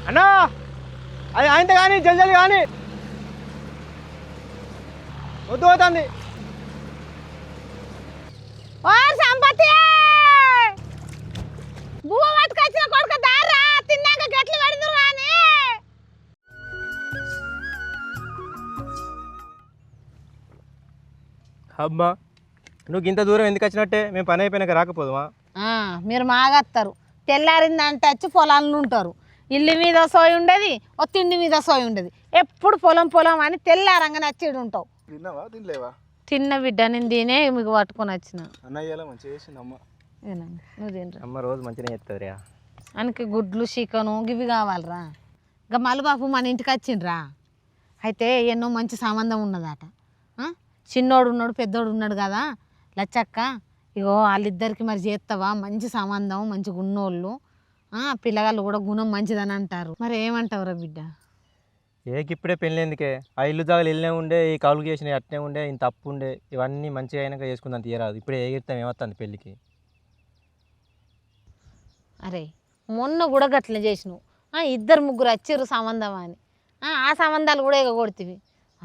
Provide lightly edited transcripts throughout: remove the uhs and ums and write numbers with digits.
అన్నా అది ఆయనతో కానీ జల్జల్ కానీ వద్దు పోతుంది. సంపత్తి బువ్వ పట్టుకొచ్చిన కొడుకు దారా తిన్నాక గట్లు పడుతురు కానీ అబ్బా నువ్వు ఇంత దూరం ఎందుకు వచ్చినట్టే? మేము పని అయిపోయినాక రాకపోదుమా? మీరు మాగత్తారు. తెల్లారిందంటే వచ్చి పొలాలను ఉంటారు. ఇల్లు మీద సోయి ఉండేది, ఓ తిండి మీద సోయి ఉండేది. ఎప్పుడు పొలం పొలం అని తెల్లారంగానే వచ్చేడు ఉంటావు. తిన్నావా తినలేవా? తిన్న బిడ్డ నేను తినే మీకు పట్టుకొని వచ్చిన. అన్నయ్య మంచిగా చేసింది అమ్మ. నువ్వు తినరా? అమ్మ రోజు మంచిగా చేస్తుంది. ఆయనకి గుడ్లు చికెను గివి కావాలరా. ఇంకా మల్లుబాబు మన ఇంటికి వచ్చిండ్రా. అయితే ఎన్నో మంచి సంబంధం ఉన్నదట. చిన్నోడు ఉన్నాడు పెద్దోడు ఉన్నాడు కదా లచ్చక్క. ఇగో వాళ్ళిద్దరికి మరి చేస్తావా? మంచి సంబంధం, మంచి గున్నోళ్ళు, పిల్లగాళ్ళు కూడా గుణం మంచిదని అంటారు. మరి ఏమంటావురా బిడ్డ? ఇప్పుడే పెళ్ళి ఎందుకే? ఆ ఇల్లు జాగాలు ఇల్లే ఉండే, ఈ కౌలుకి చేసిన అట్నే ఉండే, ఇంత తప్పు ఉండే. ఇవన్నీ మంచిగా అయినాక చేసుకుందాం తీయరాదు. ఇప్పుడే ఎగిరితాం ఏమవుతుంది పెళ్ళికి? అరే మొన్న కూడా గట్ల చేసినావు. ఇద్దరు ముగ్గురు వచ్చిర్రు సంబంధం అని. ఆ సంబంధాలు కూడా ఎగగొడుతుంది.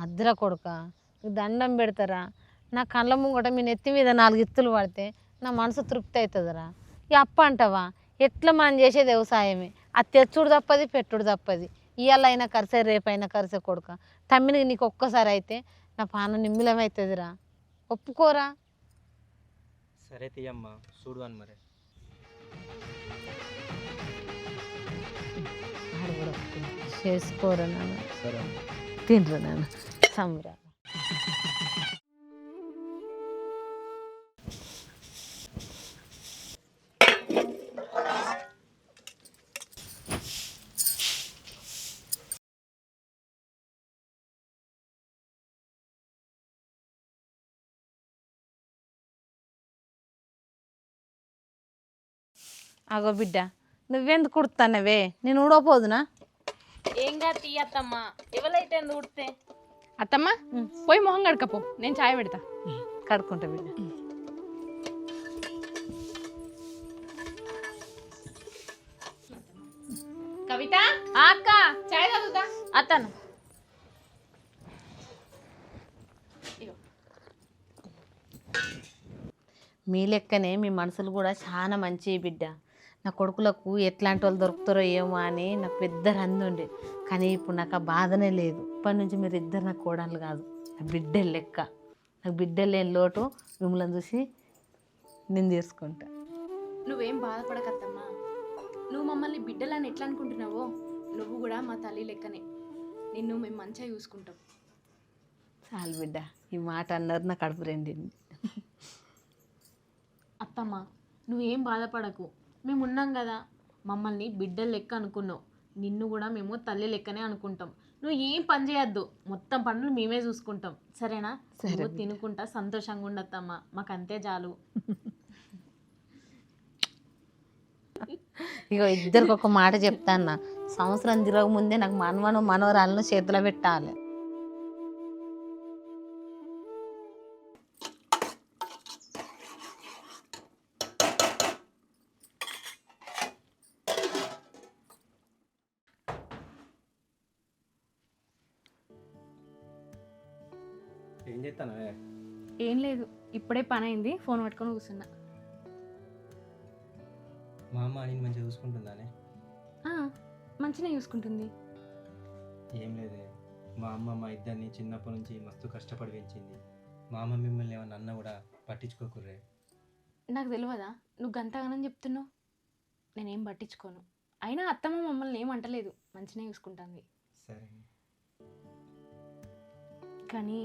అద్దరా కొడుక దండం పెడతారా? నా కళ్ళ ముంగట మీ నెత్తి మీద 4 ఇత్తులు పడితే నా మనసు తృప్తి అవుతుందిరా. ఇక అప్ప అంటావా? ఎట్లా మనం చేసేది వ్యవసాయమే. అది తెచ్చుడు తప్పది, పెట్టుడు తప్పది. ఇవాళ అయినా కరిసే, రేపైనా కరిసే కొడుక. తమ్మిని నీకు ఒక్కసారి అయితే నా పాన నిమ్మిలమవుతుందిరా. ఒప్పుకోరా? సరే తీయమ్మా చూడు అని మరి. చేసుకోరా నాన్న. సరే తినరా నాన్న. సంబరా అగో బిడ్డ నువ్వెందుకు కుడుతున్నావే? నేను ఊడపోదునా? ఏంగా తీయత్తమ్మ ఎవరైతే ఉడితే అత్తమ్మ పోయి మొహం కడకపో, నేను చాయ్ పెడతా. కడుక్కుంటా బిడ్డ. కవిత అక్క చాయ్ తాగుతా. అతను మీ లెక్కనే మీ మనసులు కూడా చాలా మంచి బిడ్డ. నా కొడుకులకు ఎట్లాంటి వాళ్ళు దొరుకుతారో ఏమో అని నాకు పెద్ద రంది ఉండే. కానీ ఇప్పుడు నాకు ఆ బాధనే లేదు. ఇప్పటి నుంచి మీరు ఇద్దరు నాకు కోడళ్ళు కాదు, నా బిడ్డలు లెక్క. నాకు బిడ్డలు లేని లోటు మిమ్మల్ని చూసి నేను తీసుకుంటా. నువ్వేం బాధపడకత్తమ్మా. నువ్వు మమ్మల్ని బిడ్డలని ఎట్లా అనుకుంటున్నావో నువ్వు కూడా మా తల్లి లెక్కనే. నిన్ను మేము మంచిగా చూసుకుంటాం. చాలు బిడ్డ, ఈ మాట అన్నారు నా కడుపు రెండింది. అత్తమ్మ నువ్వేం బాధపడకు, మేము ఉన్నాం కదా. మమ్మల్ని బిడ్డలు లెక్క అనుకున్నావు, నిన్ను కూడా మేము తల్లి లెక్కనే అనుకుంటాం. నువ్వు ఏం పని చేయొద్దు, మొత్తం పనులు మేమే చూసుకుంటాం. సరేనా? నువ్వు తినుకుంటా సంతోషంగా ఉండత్తమ్మ, మాకు అంతే చాలు. ఇగో ఇద్దరికి ఒక మాట చెప్తాన్నా, సంవత్సరం తిరగ ముందే నాకు మనవరాలను చేతిలో పెట్టాలి. ఏం చేస్తాను? ఏం లేదు, ఇప్పుడే పని అయింది, ఫోన్ పట్టుకొని కూర్చున్నా. మా అమ్మ నేను మంచిగా చూసుకుంటుందానే? మంచిగా చూసుకుంటుంది. ఏం లేదే, మా అమ్మ మా ఇద్దరిని చిన్నప్పటి నుంచి మస్తు కష్టపడి పెంచింది. మా అమ్మ మిమ్మల్ని ఏమన్నా అన్నా కూడా పట్టించుకోకుర్రే. నాకు తెలియదా నువ్వు గంతగానని చెప్తున్నావు? నేనేం పట్టించుకోను. అయినా అత్తమ్మ మమ్మల్ని ఏం అంటలేదు, మంచిగా చూసుకుంటుంది. సరే. కానీ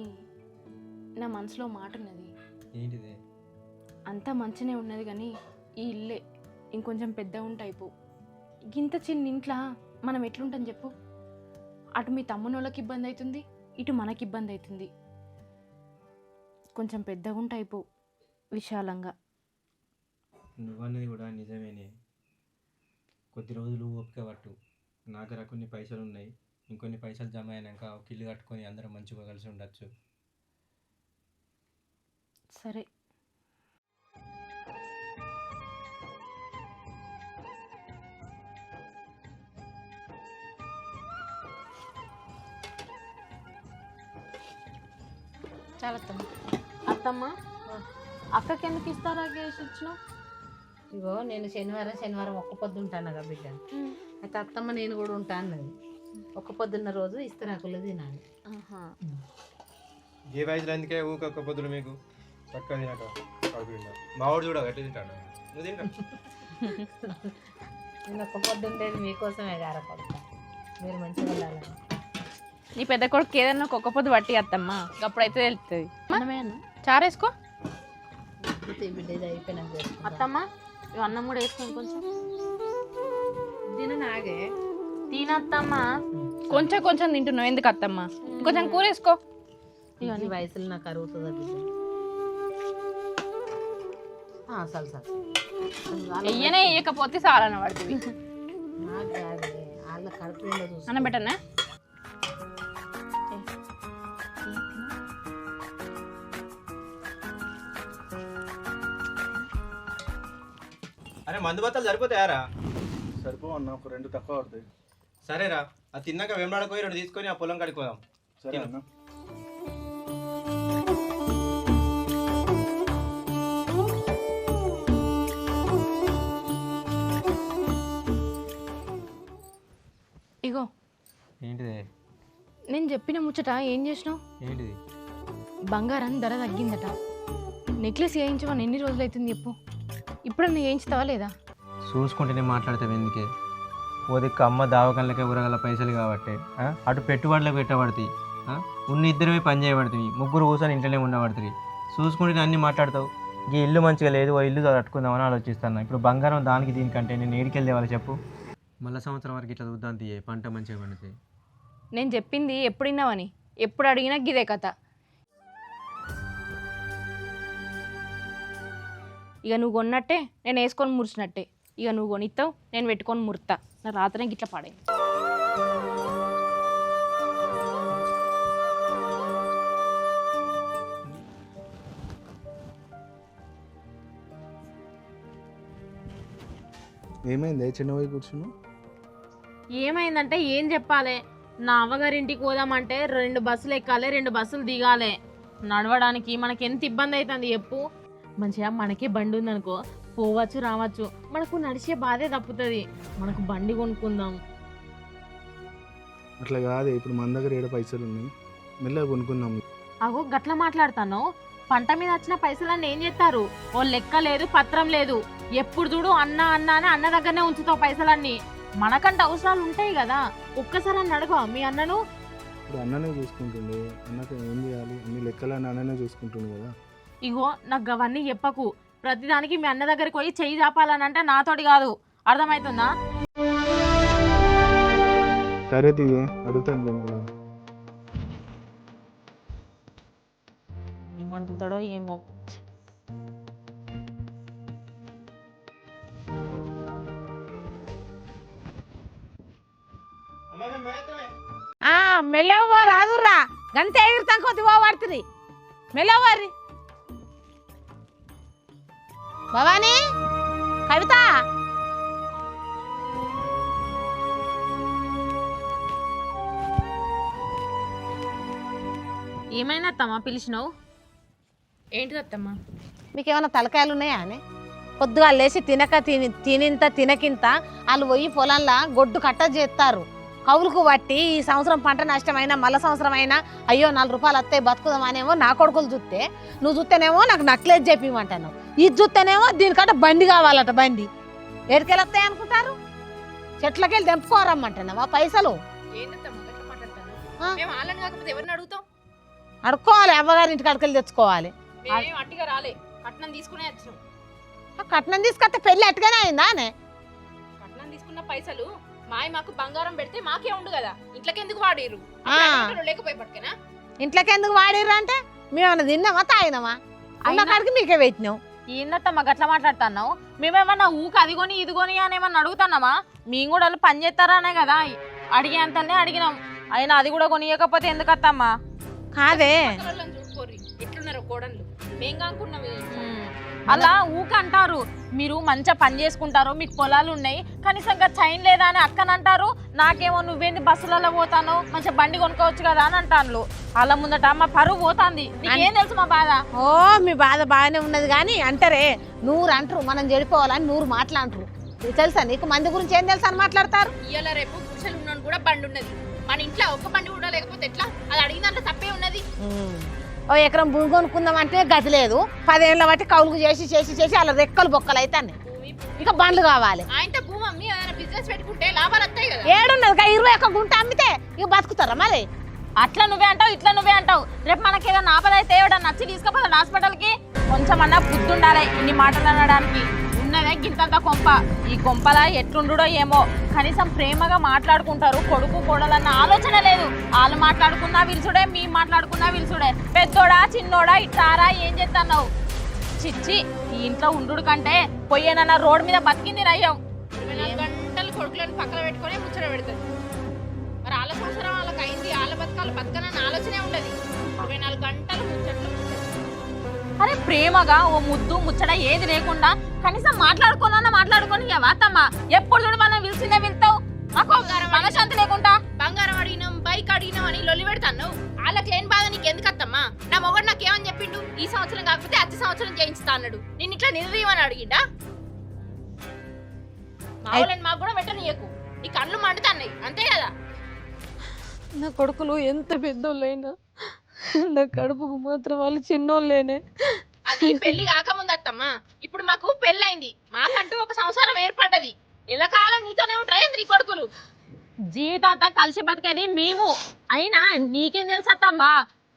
నా మనసులో మాట ఉన్నది. ఏంటిదే? అంతా మంచిగానే ఉన్నది కానీ ఈ ఇల్లే ఇంకొంచెం పెద్ద ఉంటే అయిపో. ఇంత చిన్న ఇంట్లో మనం ఎట్లుంటాం చెప్పు? అటు మీ తమ్మునోళ్ళకి ఇబ్బంది అవుతుంది, ఇటు మనకి ఇబ్బంది అవుతుంది. కొంచెం పెద్దగా ఉంటే అయిపో, విశాలంగా. నువ్వన్నది కూడా నిజమేనే. కొద్ది రోజులు ఓపిక పట్టు. నా దగ్గర కొన్ని పైసలు ఉన్నాయి, ఇంకొన్ని పైసలు జమ అయినాక ఒక ఇల్లు కట్టుకొని అందరం మంచిగా కలిసి ఉండొచ్చు. సరే. చాలా అత్తమ్మ. అత్తమ్మ అక్కకి ఎందుకు ఇస్తారా గ్యాస్ ఇచ్చినావు? ఇగో నేను శనివారం ఒక్క పొద్దు ఉంటాను కదా బిడ్డ. అయితే అత్తమ్మ నేను కూడా ఉంటా అన్నది. ఒక్క పొద్దున్న రోజు ఇస్తరాకులు తినాలి. ఏ వయసులో అందుకే ఊకొక్క పొద్దులు మీకు చక్కగా తినక మా వాడు చూడ ఎట్లా తింటాడు. నువ్వు తింటా నేను ఒక్క పొద్దు ఉండేది మీకోసమే గారా కొడుకు, మీరు మంచిగా ఉండాలని. నీ పెద్ద కొడుకు ఏదన్నా ఒక్క పొద్దు పట్టి అత్తమ్మ అప్పుడైతే తెలుస్తుంది. మనమేనా చారేసుకో. బిడ్డ ఇది అయిపోయినాక చేసుకుంటా. అత్తమ్మ ఇవి అన్నం కూడా వేసుకోండి కొంచెం. తిన నాగే తినత్తమ్మ. కొంచెం కొంచెం తింటున్నావు ఎందుకు అత్తమ్మ? కొంచెం కూర వేసుకో. ఈ వయసులో నాకు అరుగుతుందా బిడ్డ? చాలు వెయ్యనే వేయకపోతే చాలన్న పడుతుంది. నాకు కాదే వాళ్ళ కడుపులో చూసి అన్న బెటర్నా? అరే మందు బత్తాలు సరిపోతాయారా? సరిపోవన్నా, ఒక 2 తక్కువ పడతాయి. సరేరా, అది తిన్నాక వెంబడాడిపోయి 2 తీసుకొని ఆ పొలం కడుక్కోదాం. సరే అన్న. ఇగో ఏంటిది? నేను చెప్పిన ముచ్చట ఏం చేసినావు? ఏంటిది? బంగారం ధర తగ్గిందట. నెక్లెస్ వేయించమని ఎన్ని రోజులు అవుతుంది చెప్పు? ఇప్పుడన్నా వేయించుతావా లేదా? చూసుకుంటేనే మాట్లాడతావు ఎందుకే? ఓ దిక్కు అమ్మ దావకాలకే ఊరగల పైసలు కాబట్టి అటు పెట్టుబడులకు పెట్టబడుతుంది. ఉన్న ఇద్దరివి పని చేయబడుతుంది, ముగ్గురు కూర్చొని ఇంట్లోనే ఉండబడుతుంది. చూసుకుంటే అన్నీ మాట్లాడతావు. ఈ ఇల్లు మంచిగా లేదు, ఓ ఇల్లు కట్టుకుందామని ఆలోచిస్తాను. ఇప్పుడు బంగారం దానికి దీనికంటే నేను ఏడికెళ్ళి వాళ్ళు చెప్పు. మళ్ళీ సంవత్సరం వరకు ఇట్లా చూద్దాం తీయే, పంట మంచిగా పండుతాయి. నేను చెప్పింది ఎప్పుడు విన్నావని? ఎప్పుడు అడిగినా గిదే కథ. ఇక నువ్వు కొన్నట్టే నేను వేసుకొని మురిచినట్టే. ఇక నువ్వు కొనిస్తావు, నేను పెట్టుకొని మురుతా. నా రాత్రి గిట్ల పడే. ఏమైంది చిన్నవై కూర్చున్నావు? ఏమైందంటే ఏం చెప్పాలి? నా అవ్వగారింటికి పోదామంటే 2 బస్సులు ఎక్కాలి, 2 బస్సులు దిగాలి. నడవడానికి మనకి ఎంత ఇబ్బంది అవుతుంది చెప్పు. మంచిగా మనకే బండి ఉందనుకో, పోవచ్చు రావచ్చు, మనకు నడిచే బాధే తప్పుతుంది. మనకు బండి కొనుక్కుందాం. అట్లా కాదే, ఇప్పుడు మన దగ్గర 7 పైసలు ఉన్నాయి, మెల్లగా కొనుక్కుందాం. అగో గట్ల మాట్లాడతాను. పంట మీద వచ్చిన పైసలన్నీ ఏం చేస్తారు? ఓ లెక్క లేదు, పత్రం లేదు. ఎప్పుడు చూడు అన్న అన్న అని అన్న దగ్గరనే ఉంచుతావు పైసలన్నీ. మనకంటే అవసరాలు ఉంటాయి కదా, ఒక్కసారి అని అడగవా మీ అన్నను? ఇప్పుడు అన్ననే చూసుకుంటుండే, అన్నకు ఏం చేయాలి? అన్ని లెక్కలన్నీ అన్ననే చూసుకుంటుండే కదా. ఇగో నాకు అవన్నీ చెప్పకు. ప్రతిదానికి మీ అన్న దగ్గరికి పోయి చెయ్యి చాపాలని అంటే నాతోటి కాదు, అర్థమవుతుందా? సరే దిగే, అడుగుతాను. ఏమంటాడో ఏమో. మెల్లవ్వ రాదుర్రా, గంతే ఎగురుతాం కొద్ది పడుతుంది. మెల్లవ్వరి భవానీ, కవిత, ఏమైనా అత్తమ్మా పిలిచినావు? ఏంటిది అత్తమ్మ? మీకేమైనా తలకాయలు ఉన్నాయా అని? పొద్దుగా లేచి తినింత తినకింత వాళ్ళు పోయి పొలంలో గొడ్డు కట్ట చేస్తారు. కౌలుకు బట్టి ఈ సంవత్సరం పంట నష్టమైనా మళ్ళీ సంవత్సరం అయినా అయ్యో 4 రూపాయలు వస్తాయి బతుకుదామనేమో నా కొడుకులు చూస్తే, నువ్వు చూస్తేనేమో నాకు నక్లెస్ చెప్పిమంటాను, ఇది చూస్తేనేమో దీనికంటే బండి కావాలట. బండి ఎడికెళ్ళి వస్తాయి అనుకుంటారు? చెట్లకెళ్ళి తెంపుకోరమ్మంటున్నావా పైసలు? అడుక్కోవాలి, అవ్వగారి ఇంటికి అడకెళ్ళి తెచ్చుకోవాలి. అట్టిగా రాలే, కట్నం తీసుకునే వచ్చినాం. కట్నం తీసుకొస్తే పెళ్ళి అట్టుగానే అయిందా? కట్నం తీసుకున్న పైసలు మాకు బంగారం పెడితే మాకే ఉండు కదా, ఇంట్లోకి ఎందుకు వాడిరు? లేకపోయి పట్టుకేనా? ఇంట్లోకి ఎందుకు వాడిర్రు అంటే మేమన్నా తిన్నామా తాగినామా? ఉన్న కాడికి మీకే పెట్టినాం. ఏందత్తమ్మా గట్లా మాట్లాడుతున్నావు? మేమేమన్నా ఊక అదిగొని ఇదిగొని అని ఏమన్నా అడుగుతున్నామా? మేము కూడా వాళ్ళు పని చేస్తారానే కదా అడిగేంతనే అడిగినాం. అయినా అది కూడా కొనియకపోతే ఎందుకత్తమ్మా? కాదే చూసుకోర్రి ఎట్లున్నారు కోడళ్ళు, మేం కాకున్నాం. అలా ఊక అంటారు. మీరు మంచిగా పని చేసుకుంటారు, మీకు పొలాలు ఉన్నాయి, కనీసంగా చైన్ లేదా అని అక్కనంటారు. నాకేమో నువ్వేంది బస్సులలో పోతాను, మంచిగా బండి కొనుక్కోవచ్చు కదా అని అంటాను. వాళ్ళ ముందట మా పరువు పోతుంది. నీకేం తెలుసు మా బాధ? ఓ మీ బాధ బాగానే ఉన్నది కానీ అంటారే నూరు అంటారు, మనం చెడిపోవాలని నూరు మాట్లాడరు. తెలుసా నీకు మంది గురించి ఏం తెలుసా అని మాట్లాడతారు. ఇవాళ రేపు పురుషులు ఉన్నాను కూడా బండి ఉన్నది, మన ఇంట్లో ఒక్క బండి కూడా లేకపోతే ఎట్లా? అది అడిగిన దాంట్లో తప్పే ఉన్నది. ఓ ఎకరం భూమి కొనుక్కుందాం అంటే గతి లేదు, 10 ఏళ్ళ బట్టి కౌలుకు చేసి చేసి చేసి అలా రెక్కలు బొక్కలు అవుతాయి. ఇక బండ్లు కావాలి. ఆయనతో భూమి అమ్మి ఏదైనా బిజినెస్ పెట్టుకుంటే లాభాలు వస్తాయి కదా. ఏడున్నది 21 గుంట అమ్మితే ఇక బతుకుతారా మరి? అట్లా నువ్వే అంటావు, ఇట్లా నువ్వే అంటావు. రేపు మనకి ఏదైనా ఆపదైతే ఎవడన్నా నచ్చి తీసుకుపోతాడు హాస్పిటల్కి. కొంచెమన్నా బుద్ధి ఉండాలి ఇన్ని మాటలు అనడానికి. ఉన్నదే గింతంత కొంప, ఈ కొంపలా ఎట్లుండుడో ఏమో. కనీసం ప్రేమగా మాట్లాడుకుంటారు, కొడుకు కోడలన్న ఆలోచన లేదు. వాళ్ళు మాట్లాడుకున్నా విలుసుడే, మేము మాట్లాడుకున్నా విలుసుడే. పెద్దోడా చిన్నోడా ఇట్టారా ఏం చేస్తున్నావు? చిచ్చి, ఈ ఇంట్లో ఉండు కంటే పొయ్యేనన్న రోడ్డు మీద బతికింది నయ్యం. 24 గంటలు కొడుకులను పక్కన పెట్టుకొని ముచ్చట పెడతారు. మరి వాళ్ళ సంవత్సరం వాళ్ళకి అయింది, వాళ్ళ బతకాలు బతకనన్న ఆలోచనే ఉండదు. 24 గంటలు ముచ్చట్లు. అరే ప్రేమగా ఓ ముద్దు ముచ్చట ఏది లేకుండా కనీసం మాట్లాడుకొని వాతమ్మ ఎప్పుడు చూడు మనం పిలిచిందే వెళ్తావు. మనశాంతి లేకుండా బంగారం అడిగినాం, బైక్ అడిగినాం అని లొల్లి పెడతాను. వాళ్ళకి లేని బాధ నీకు ఎందుకు అత్తమ్మా? నా మొగడు నాకేమని చెప్పిండు, ఈ సంవత్సరం కాకపోతే అతి సంవత్సరం చేయిస్తా అన్నాడు. నేను ఇట్లా నిర్వీయమని అడిగిండా? మా వాళ్ళని మాకు కూడా పెట్టనీయకు, నీ కళ్ళు మండుతాన్నాయి అంతే కదా. నా కొడుకులు ఎంత పెద్దోళ్ళైనా నా కడుపుకు మాత్రం వాళ్ళు చిన్నోళ్ళేనే. అది పెళ్లి కాకముందు అత్తమ్మా, ఇప్పుడు మాకు పెళ్ళైంది, మాకంటూ ఒక సంసారం ఏర్పడ్డది. ఇలా కాలం నీతోనే ఉంటాయి నీ కొడుకులు. జీవితాంతా కలిసి బతికేది మేము. అయినా నీకేం తెలుసు అత్తమ్మా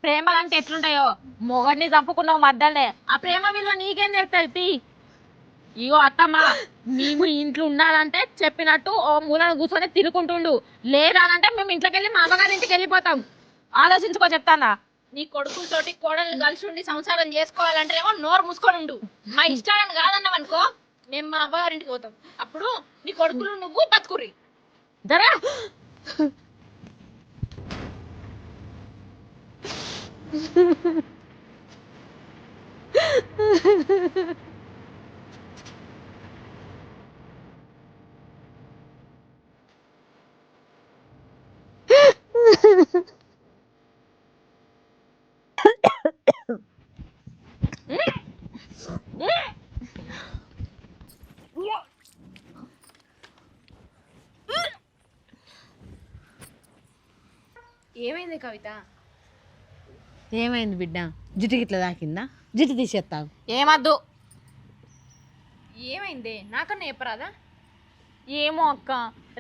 ప్రేమలు అంటే ఎట్లుంటాయో? మొగడిని చంపుకున్నావు మధ్యలోనే, ఆ ప్రేమ విలువ నీకేం తెలుస్తుంది? ఇగో అత్తమ్మా, మేము ఇంట్లో ఉండాలంటే చెప్పినట్టు ఓ మూలను కూర్చొని తినుకుంటుండు, లేదానంటే మేము ఇంట్లోకి వెళ్ళి మా అమ్మగారి ఇంటికి వెళ్ళిపోతాం. ఆలోచించుకో చెప్తానా. నీ కొడుకులతోటి కోడలు కలిసి ఉండి సంసారం చేసుకోవాలంటేనేమో నోరు మూసుకొని ఉండు. మా ఇష్టాలను కాదన్నాం అనుకో, మేము మా అవ్వగారింటికి పోతాం. అప్పుడు నీ కొడుకులు నువ్వు బతుకుర్రి. జరా ఏమైంది కవిత? ఏమైంది బిడ్డ? జుట్టు గిట్ల దాకిందా? జుట్టు తీసేస్తావు. ఏమద్దు. ఏమైంది నాకన్నా చెప్పరాదా? ఏమో అక్క,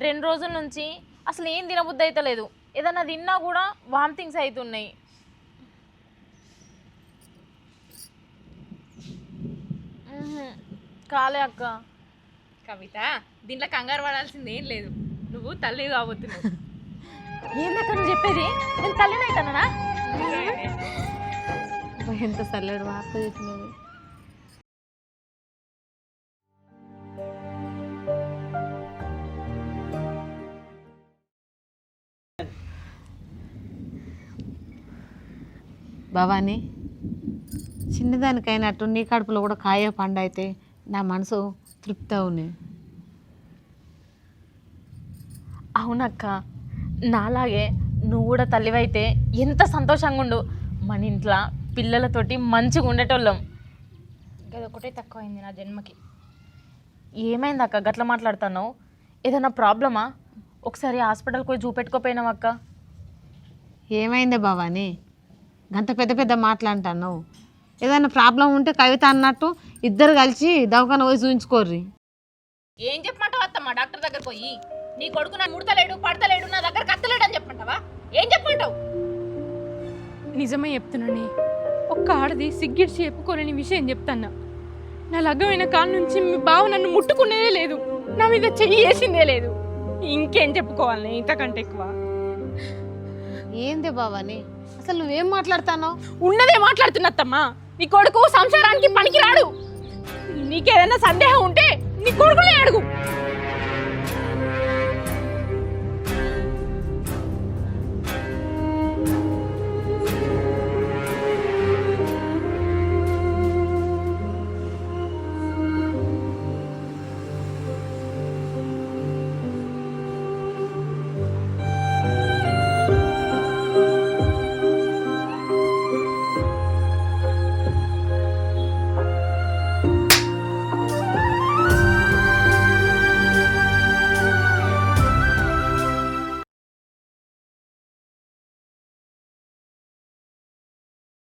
2 రోజుల నుంచి అసలు ఏం తినబుద్ధి అయితే లేదు. ఏదన్నా తిన్నా కూడా వామిటింగ్స్ అవుతున్నాయి. కాలే అక్క. కవిత, దీంట్లో కంగారు పడాల్సింది ఏం లేదు. నువ్వు తల్లి కాబోతున్నావు. ఏందక్క నువ్వు చెప్పేది? నేను తల్లినైతానా? ఎంత చల్లడు వార్త చెప్పినది. భవానీ, చిన్నదానికైనట్టు నీ కడుపులో కూడా కాయ పండు అయితే నా మనసు తృప్తి అవునే. అవునక్క, నాలాగే నువ్వు కూడా తల్లివైతే ఎంత సంతోషంగా ఉండు. మన ఇంట్లో పిల్లలతోటి మంచిగా ఉండేటోళ్ళం. అదొకటే తక్కువైంది నా జన్మకి. ఏమైంది అక్క గట్ల మాట్లాడుతున్నావు? ఏదైనా ప్రాబ్లమా? ఒకసారి హాస్పిటల్కి పోయి చూపెట్టుకోపోయినావు అక్క. ఏమైందే భవానీ, గంత పెద్ద పెద్ద మాట్లాడుతున్నావు? ఏదైనా ప్రాబ్లం ఉంటే కవిత అన్నట్టు ఇద్దరు కలిసి దవాఖాన పోయి చూపించుకోర్రి. ఏం చెప్పమంటావు అత్తమ్మా? డాక్టర్ దగ్గర పోయి నీ కొడుకు నా ముడతలేడు పడతలేడు నా దగ్గర కత్తలేడు అని చెప్పమంటావా? ఏం చెప్పమంటావు? నిజమే చెప్తున్నానే, ఒక్క ఆడది సిగ్గిడ్చి చెప్పుకోలేని విషయం చెప్తాన్నా. నా లగ్గమైన కాడ నుంచి మీ బావ నన్ను ముట్టుకునేదే లేదు, నా మీద చెయ్యి వేసిందే లేదు. ఇంకేం చెప్పుకోవాలి ఇంతకంటే ఎక్కువ? ఏందే భవానీ, అసలు నువ్వేం మాట్లాడుతున్నావు? ఉన్నదే మాట్లాడుతున్నత్తమ్మా. నీ కొడుకు సంసారానికి పనికిరాడు. నీకేదైనా సందేహం ఉంటే నీ కొడుకు